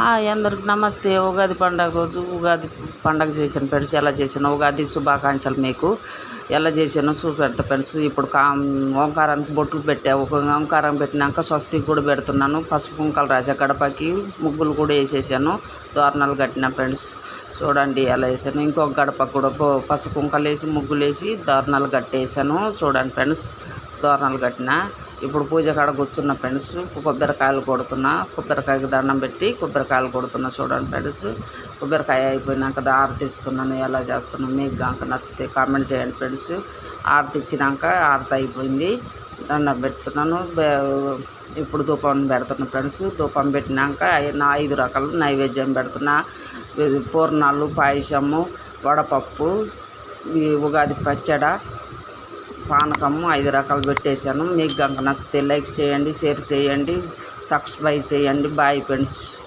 అందరికి నమస్తే. ఉగాది పండగ రోజు ఉగాది పండగ చేశాను ఫ్రెండ్స్. ఎలా చేశాను ఉగాది శుభాకాంక్షలు మీకు. ఎలా చేశానో చూపెడతా ఫ్రెండ్స్. ఇప్పుడు ఓంకారానికి బొట్లు పెట్టా. ఒక ఓంకారం పెట్టినాక స్వస్తికి కూడా పెడుతున్నాను. పసుపు కుంకాలు రాసా గడపకి. ముగ్గులు కూడా వేసేసాను. తోరణాలు కట్టిన ఫ్రెండ్స్. చూడండి ఎలా వేసాను. ఇంకొక గడపకు కూడా పసుపు కుంకాలు వేసి ముగ్గులు వేసి తోరణాలు కట్టేసాను. చూడండి ఫ్రెండ్స్, తోరణాలు కట్టిన. ఇప్పుడు పూజ కాడ కూర్చున్న ఫ్రెండ్స్. కొబ్బరికాయలు కొడుతున్నా. కొబ్బరికాయకి దండం పెట్టి కొబ్బరికాయలు కొడుతున్నా. చూడండి ఫ్రెండ్స్, కొబ్బరికాయ అయిపోయినాక ఆరతి ఇస్తున్నాను. ఎలా చేస్తున్నాను మీకు కనుక నచ్చితే కామెంట్ చేయండి ఫ్రెండ్స్. ఆరతి ఇచ్చినాక ఆరతి అయిపోయింది. దండం పెడుతున్నాను. ఇప్పుడు ధూపం పెడుతున్నా ఫ్రెండ్స్. ధూపం పెట్టినాక 5 రకాలు నైవేద్యం పెడుతున్నా. పూర్ణాలు, పాయసము, వడపప్పు, ఉగాది పచ్చడి, పానకము 5 రకాలు పెట్టేశాను. మీకు కనుక నచ్చితే లైక్ చేయండి, షేర్ చేయండి, సబ్స్క్రైబ్ చేయండి. Bye friends.